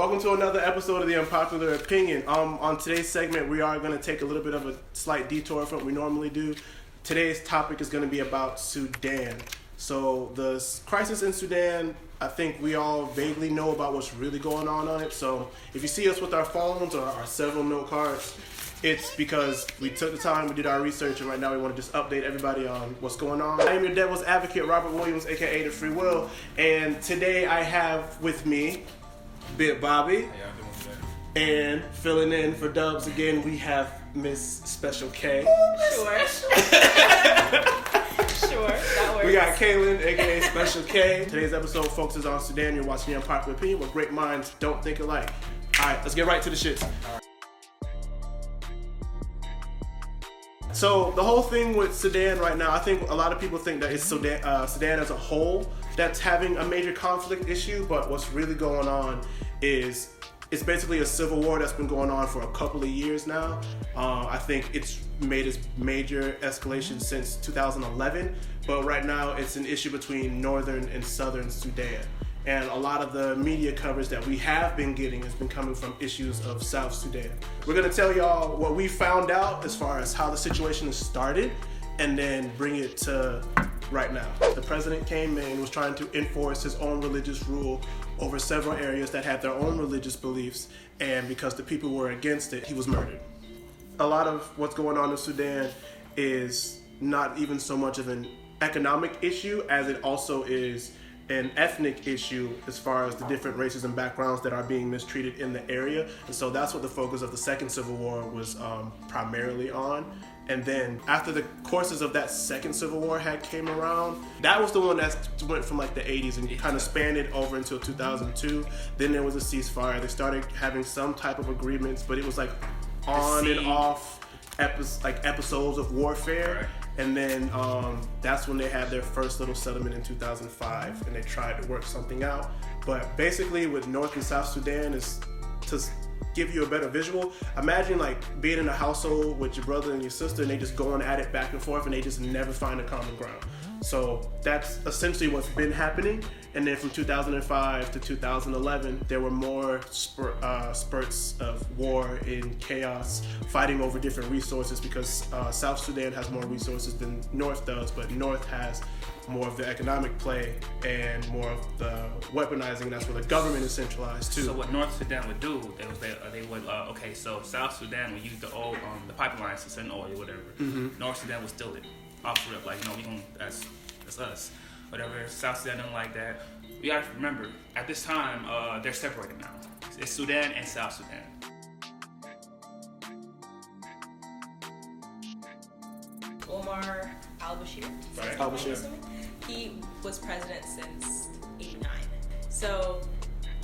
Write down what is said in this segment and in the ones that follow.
Welcome to another episode of the Unpopular Opinion. On today's segment, we are going to take a little bit of a slight detour from what we normally do. Today's topic is going to be about Sudan. So the crisis in Sudan, I think we all vaguely know about what's really going on it. So if you see us with our phones or our several note cards, it's because we took the time, we did our research, and right now we want to just update everybody on what's going on. I am your devil's advocate, Robert Williams, aka The Free Will, and today I have with me Bit Bobby. How y'all doing today? And filling in for Dubs again, we have Miss Special K. Sure. Sure, that works. We got Kaylin, aka Special K. Today's episode focuses on Sudan. You're watching The Unpopular Opinion, where great minds don't think alike. Alright, let's get right to the shits. So the whole thing with Sudan right now, I think a lot of people think that it's Sudan as a whole that's having a major conflict issue, but what's really going on is it's basically a civil war that's been going on for a couple of years now. I think it's made its major escalation since 2011, but right now it's an issue between northern and southern Sudan. And a lot of the media coverage that we have been getting has been coming from issues of South Sudan. We're gonna tell y'all what we found out as far as how the situation has started, and then bring it to right now. The president came in and was trying to enforce his own religious rule over several areas that had their own religious beliefs, and because the people were against it, he was murdered. A lot of what's going on in Sudan is not even so much of an economic issue as it also is an ethnic issue as far as the different races and backgrounds that are being mistreated in the area. And so that's what the focus of the second civil war was primarily on. And then after the courses of that second civil war had came around, that was the one that went from like the 80s and kind of spanned it over until 2002. Then there was a ceasefire. They started having some type of agreements, but it was like on and off episodes of warfare. Right. And then that's when they had their first little settlement in 2005, and they tried to work something out. But basically with North and South Sudan, is to give you a better visual, imagine like being in a household with your brother and your sister, and they just going at it back and forth, and they just never find a common ground. So that's essentially what's been happening. And then from 2005 to 2011, there were more spurts of war and chaos, fighting over different resources, because South Sudan has more resources than North does, but North has more of the economic play and more of the weaponizing, and that's where the government is centralized too. So what North Sudan would do, so South Sudan would use the old the pipelines to send oil or whatever. Mm-hmm. North Sudan would steal it off rip, like that's us. Whatever. South Sudan don't like that. We gotta remember, at this time, they're separated now. It's Sudan and South Sudan. Omar al-Bashir. Right. Al-Bashir. He was president since '89. So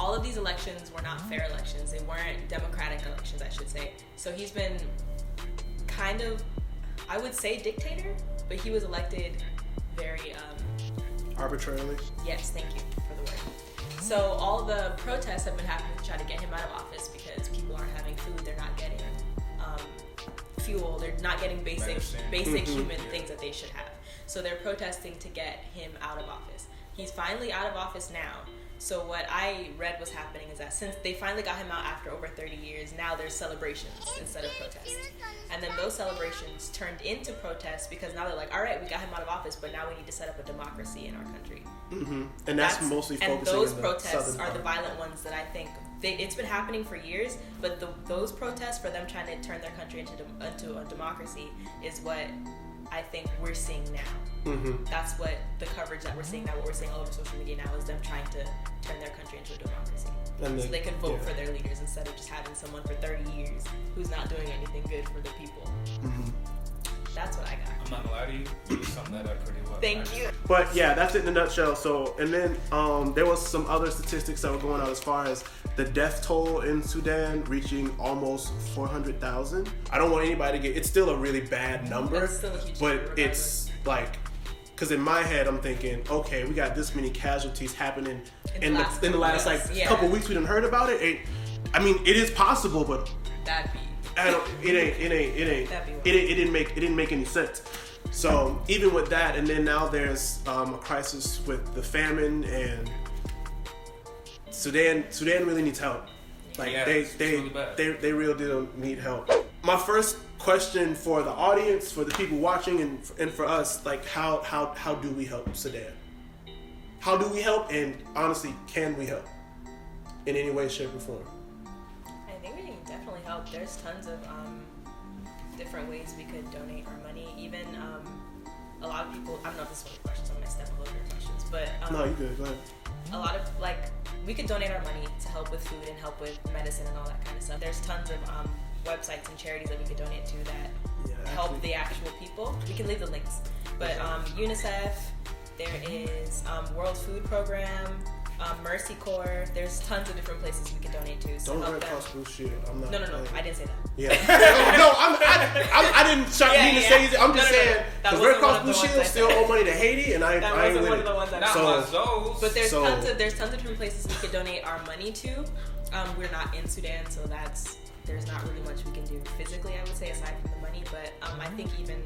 all of these elections were not fair elections. They weren't democratic elections, I should say. So he's been kind of, I would say, dictator, but he was elected very Arbitrarily? Yes, thank you for the word. So all the protests have been happening to try to get him out of office because people aren't having food, they're not getting fuel, they're not getting basic human things that they should have. So they're protesting to get him out of office. He's finally out of office now. So what I read was happening is that since they finally got him out after over 30 years, now there's celebrations instead of protests. And then those celebrations turned into protests because now they're like, all right, we got him out of office, but now we need to set up a democracy in our country. Mm-hmm. And that's mostly focusing on the those protests are part. the violent ones that I think, it's been happening for years, but those protests for them trying to turn their country into a democracy is what I think we're seeing now. Mm-hmm. That's what the coverage that we're seeing now, what we're seeing all over social media now, is them trying to turn their country into a democracy. So they can vote for their leaders instead of just having someone for 30 years who's not doing anything good for the people. Mm-hmm. That's what I got. I'm not gonna lie to you, you summed that up pretty well. Thank you. But yeah, that's it in a nutshell. So, and then there was some other statistics that were going out as far as the death toll in Sudan reaching almost 400,000. I don't want anybody to it's still a really bad number, That's still a huge but number, it's like, because in my head I'm thinking, okay, we got this many casualties happening in the last couple weeks. We done heard about it. I mean, it is possible, but that'd be. It didn't make any sense. So even with that, and then now there's a crisis with the famine, and Sudan really needs help. Like Yeah, it's really bad. they real deal need help. My first question for the audience, for the people watching, and for us, like how do we help Sudan? How do we help? And honestly, can we help in any way, shape, or form? I think we can definitely help. There's tons of different ways we could donate our money. Even a lot of people, I don't know if this is one of the questions, I'm going to step all over your questions, but No, you good. Go ahead. a lot of, like, we could donate our money to help with food and help with medicine and all that kind of stuff. There's tons of websites and charities that we could donate to that help the actual people. We can leave the links. But UNICEF, there is World Food Program, Mercy Corps. There's tons of different places we can donate to. So Don't help Red them. Cross Blue Shield. I'm not. No, I didn't say that. Yeah. No, I didn't mean to say it. I'm just saying because Red Cross Blue Shield still owe money to Haiti, and I ain't with one it. of the ones Not those. But there's tons of different places we could donate our money to. We're not in Sudan, so there's not really much we can do physically, I would say, aside from the money. But I think even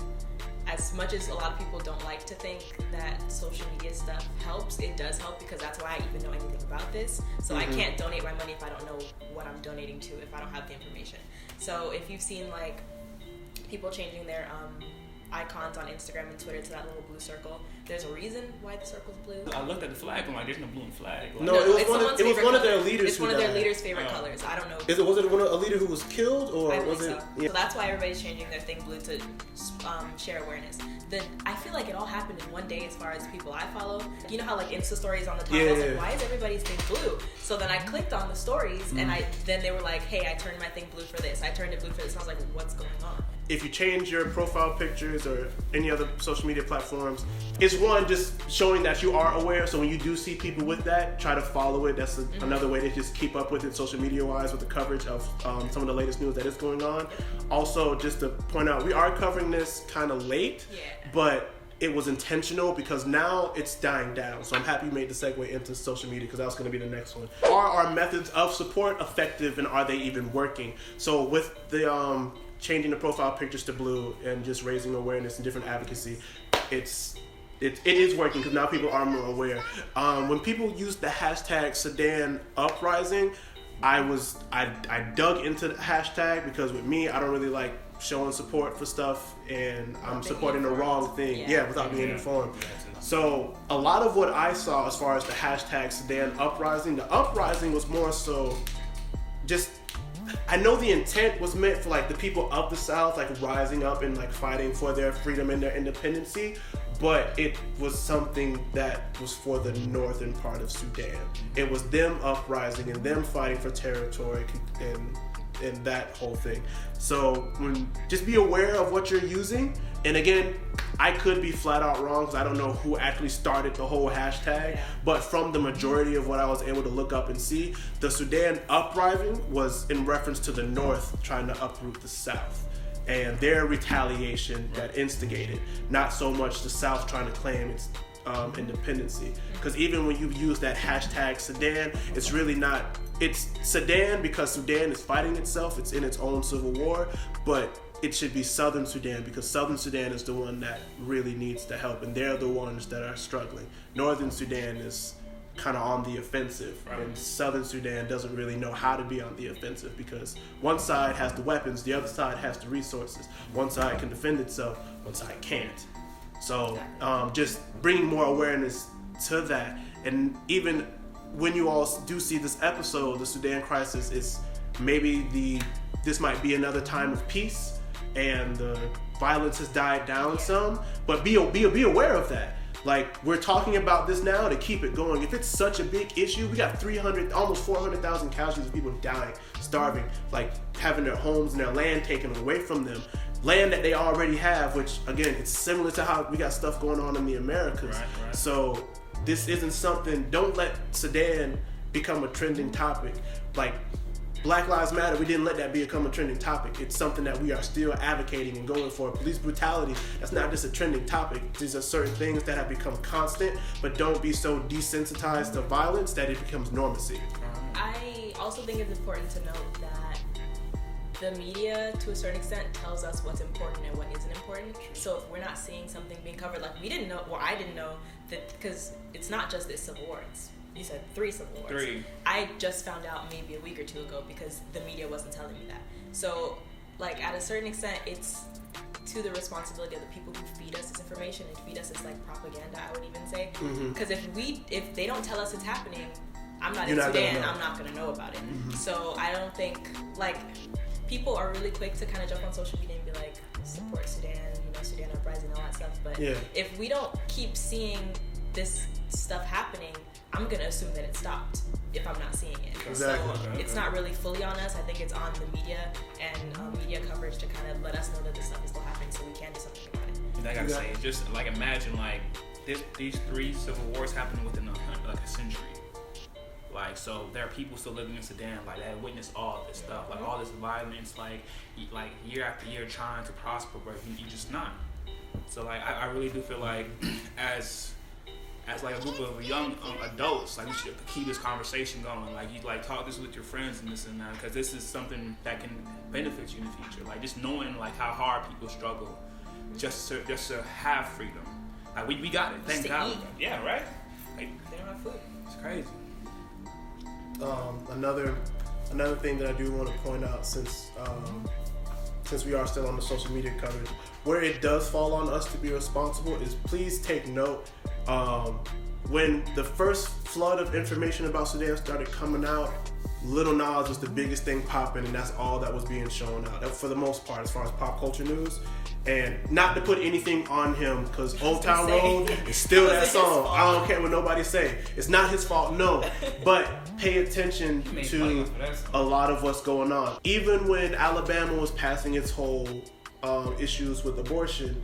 as much as a lot of people don't like to think that social media stuff helps, it does help because that's why I even know anything about this. So I can't donate my money if I don't know what I'm donating to, if I don't have the information. So if you've seen like people changing their icons on Instagram and Twitter to that little blue circle, there's a reason why the circle's blue. I looked at the flag. I'm like, there's no blue in flag. Like, No, it was one of their leaders. It's one of their leaders' favorite colors. I don't know. Was it a leader who was killed, or I was believe it? so. Yeah. So that's why everybody's changing their thing blue to share awareness. I feel like it all happened in one day as far as people I follow. You know how like Insta stories on the top. I was like, why is everybody's thing blue? So then I clicked on the stories, and then they were like, hey, I turned my thing blue for this. I turned it blue for this. And I was like, what's going on? If you change your profile pictures or any other social media platforms, it's one, just showing that you are aware. So when you do see people with that, try to follow it. That's another way to just keep up with it social media wise with the coverage of some of the latest news that is going on. Also, just to point out, we are covering this kind of late, but it was intentional because now it's dying down. So I'm happy you made the segue into social media because that was going to be the next one. Are our methods of support effective, and are they even working? So with the changing the profile pictures to blue and just raising awareness and different advocacy, it is working because now people are more aware. When people use the hashtag Sudan Uprising, I dug into the hashtag because with me, I don't really like showing support for stuff and I'm supporting the wrong thing. Without being informed. So a lot of what I saw as far as the hashtag Sudan Uprising, the uprising was more so just, I know the intent was meant for like the people of the South, like rising up and like fighting for their freedom and their independency, but it was something that was for the northern part of Sudan. It was them uprising and them fighting for territory and that whole thing. So just be aware of what you're using. And again, I could be flat out wrong because I don't know who actually started the whole hashtag, but from the majority of what I was able to look up and see, the Sudan uprising was in reference to the North trying to uproot the South and their retaliation that instigated, not so much the South trying to claim its independency. Because even when you use that hashtag Sudan, it's really not, it's Sudan because Sudan is fighting itself, it's in its own civil war, but it should be Southern Sudan because Southern Sudan is the one that really needs the help and they're the ones that are struggling. Northern Sudan is kind of on the offensive, and Southern Sudan doesn't really know how to be on the offensive because one side has the weapons, the other side has the resources. One side can defend itself, one side can't. So just bringing more awareness to that. And even when you all do see this episode, the Sudan crisis is maybe this might be another time of peace and the violence has died down some, but be aware of that. Like, we're talking about this now to keep it going. If it's such a big issue, we got 300, almost 400,000 casualties of people dying, starving, like having their homes and their land taken away from them. Land that they already have, which again, it's similar to how we got stuff going on in the Americas. Right. So this isn't something, don't let Sudan become a trending topic. Like, Black Lives Matter, we didn't let that become a trending topic. It's something that we are still advocating and going for. Police brutality, that's not just a trending topic. These are certain things that have become constant, but don't be so desensitized to violence that it becomes normacy. I also think it's important to note that the media, to a certain extent, tells us what's important and what isn't important. So if we're not seeing something being covered, like we didn't know, or I didn't know, that because it's not just this civil war, it's You said 3 civil wars. 3. I just found out maybe a week or 2 ago because the media wasn't telling me that. So, like, at a certain extent, it's to the responsibility of the people who feed us this information and feed us this, like, propaganda, I would even say. Because if they don't tell us it's happening, I'm not in Sudan, I'm not going to know about it. So I don't think, like, people are really quick to kind of jump on social media and be like, support Sudan, you know, Sudan uprising, all that stuff. But if we don't keep seeing this stuff happening, I'm going to assume that it stopped if I'm not seeing it. Exactly. So it's not really fully on us. I think it's on the media and media coverage to kind of let us know that this stuff is still happening so we can do something about it. And I gotta say, just like imagine like these 3 civil wars happening within like a century. Like, so there are people still living in Sudan like that witness all this stuff, like all this violence, like year after year trying to prosper, but you're just not. So like I really do feel like as like a group of young adults, like we should keep this conversation going. Like you like talk this with your friends and this and that, because this is something that can benefit you in the future. Like just knowing like how hard people struggle just to have freedom. Like we got it, thank God. Eat. Yeah, right. Like They don't have food. it's crazy. Another thing that I do want to point out, since we are still on the social media coverage, where it does fall on us to be responsible is please take note. When the first flood of information about Sudan started coming out, Lil Nas was the biggest thing popping, and that's all that was being shown out, for the most part, as far as pop culture news. And not to put anything on him, because Old Town Road is still that song. I don't care what nobody say. It's not his fault, no. But pay attention to a lot of what's going on. Even when Alabama was passing its whole issues with abortion,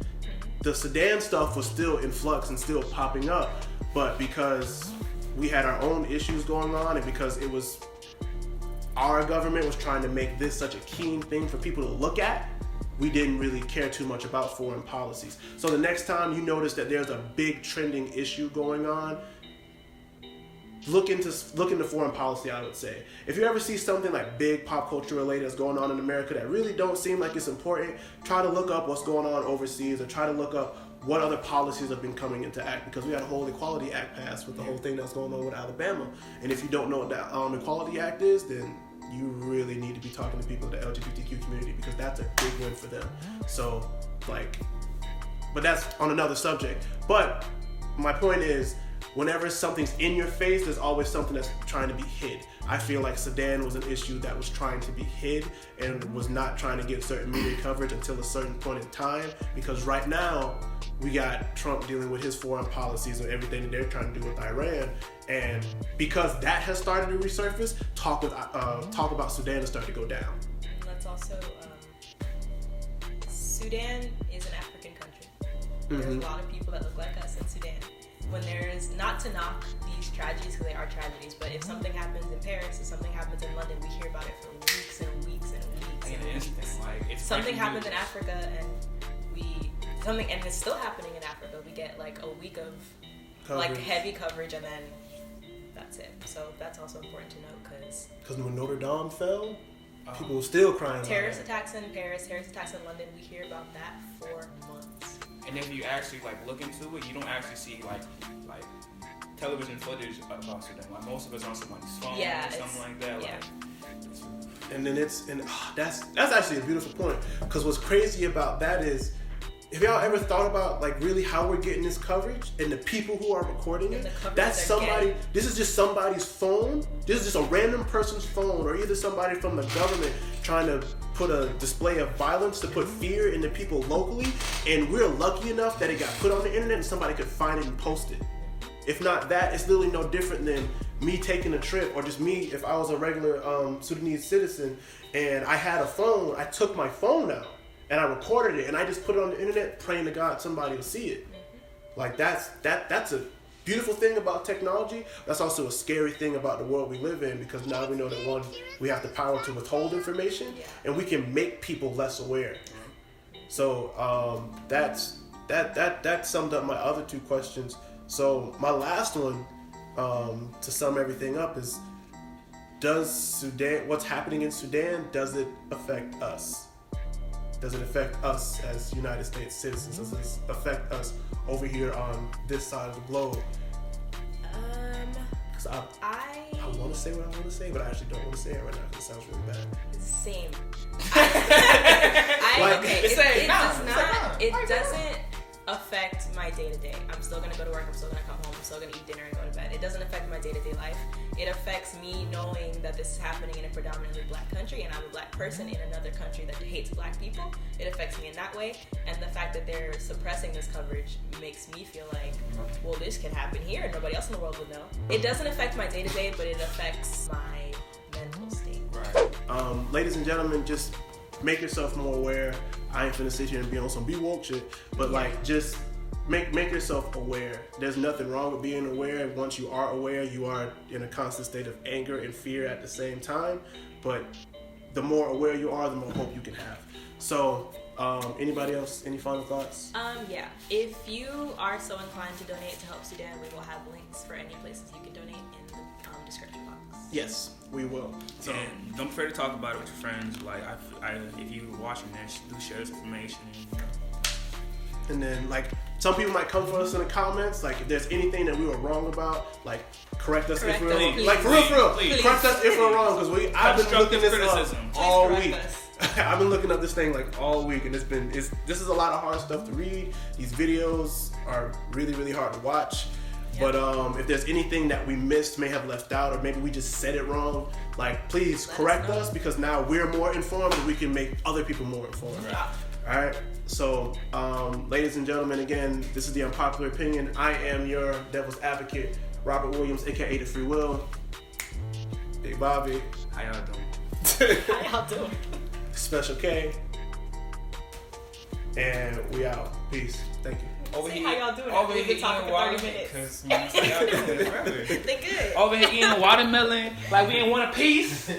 the Sudan stuff was still in flux and still popping up. But because we had our own issues going on, and because it was our government was trying to make this such a keen thing for people to look at, we didn't really care too much about foreign policies. So the next time you notice that there's a big trending issue going on, look into foreign policy, I would say. If you ever see something like big pop culture related that's going on in America that really don't seem like it's important, try to look up what's going on overseas, or try to look up what other policies have been coming into act, because we had a whole Equality Act passed with the whole thing that's going on with Alabama. And if you don't know what that Equality Act is, then you really need to be talking to people in the LGBTQ community, because that's a big win for them. So, like, but that's on another subject. But my point is, whenever something's in your face, there's always something that's trying to be hid. I feel like Sudan was an issue that was trying to be hid and was not trying to get certain media coverage until a certain point in time, because right now we got Trump dealing with his foreign policies and everything that they're trying to do with Iran. And because that has started to resurface, talk about Sudan has started to go down. Let's also, Sudan is an African country. There's a lot of people that look like us in Sudan. When there's, not to knock these tragedies, because they are tragedies, but if something happens in Paris, if something happens in London, we hear about it for weeks and weeks and weeks and weeks. Like, something happens in Africa and and it's still happening in Africa. We get like a week of coverage, like heavy coverage, and then that's it. So that's also important to note, because when Notre Dame fell, people were still crying. Terrorist attacks in Paris, terrorist attacks in London, we hear about that for months. And if you actually like look into it, you don't actually see like television footage about Sudan. Like most of it's on someone's phone or something like that. Yeah. And then that's actually a beautiful point, because what's crazy about that is, if y'all ever thought about like really how we're getting this coverage and the people who are recording it, that's somebody, this is just somebody's phone, this is just a random person's phone, or either somebody from the government trying to put a display of violence to put fear into people locally, and we're lucky enough that it got put on the internet and somebody could find it and post it. If not that, it's literally no different than me taking a trip, or just me, if I was a regular Sudanese citizen and I had a phone, I took my phone out and I recorded it and I just put it on the internet, praying to God somebody will see it. Like that's a beautiful thing about technology. That's also a scary thing about the world we live in, because now we know that, one, we have the power to withhold information, and we can make people less aware. So that summed up my other 2 questions. So my last one, to sum everything up, is, what's happening in Sudan, does it affect us? Does it affect us as United States citizens? Does it affect us over here on this side of the globe? Because I want to say what I want to say, but I actually don't want to say it right now because it sounds really bad. Same. It doesn't affect my day-to-day. I'm still gonna go to work, I'm still gonna come home, I'm still gonna eat dinner and go to bed. It doesn't affect my day-to-day life. It affects me knowing that this is happening in a predominantly black country and I'm a black person in another country that hates black people. It affects me in that way, and the fact that they're suppressing this coverage makes me feel like, well, this can happen here and nobody else in the world will know. It doesn't affect my day-to-day, but it affects my mental state. Right. Ladies and gentlemen, just make yourself more aware. I ain't finna sit here and be on some be woke shit, but like just make yourself aware. There's nothing wrong with being aware. Once you are aware, you are in a constant state of anger and fear at the same time. But the more aware you are, the more hope you can have. So, anybody else? Any final thoughts? Yeah. If you are so inclined to donate to help Sudan, we will have links for any places you can donate in the description box. Yes, we will. So, and don't be afraid to talk about it with your friends. Like, if you're watching this, do share this information. And then, like, some people might come for us in the comments. Like, if there's anything that we were wrong about, like, correct us if we're wrong. Like, for real, correct us if we're wrong. Because I've been looking this up all week. I've been looking up this thing like all week, and this is a lot of hard stuff to read. These videos are really, really hard to watch. Yep. But if there's anything that we missed, may have left out, or maybe we just said it wrong, like, please correct us, because now we're more informed and we can make other people more informed. Right. All right. So, ladies and gentlemen, again, this is the Unpopular Opinion. I am your devil's advocate, Robert Williams, aka The Free Will. Big Bobby. How y'all doing? How y'all doing? Special K. And we out. Peace. Thank you. Over here, how y'all doing? Over here, talking for 30 minutes. Y'all doing it forever. They good. Over here eating a watermelon like we ain't want a piece.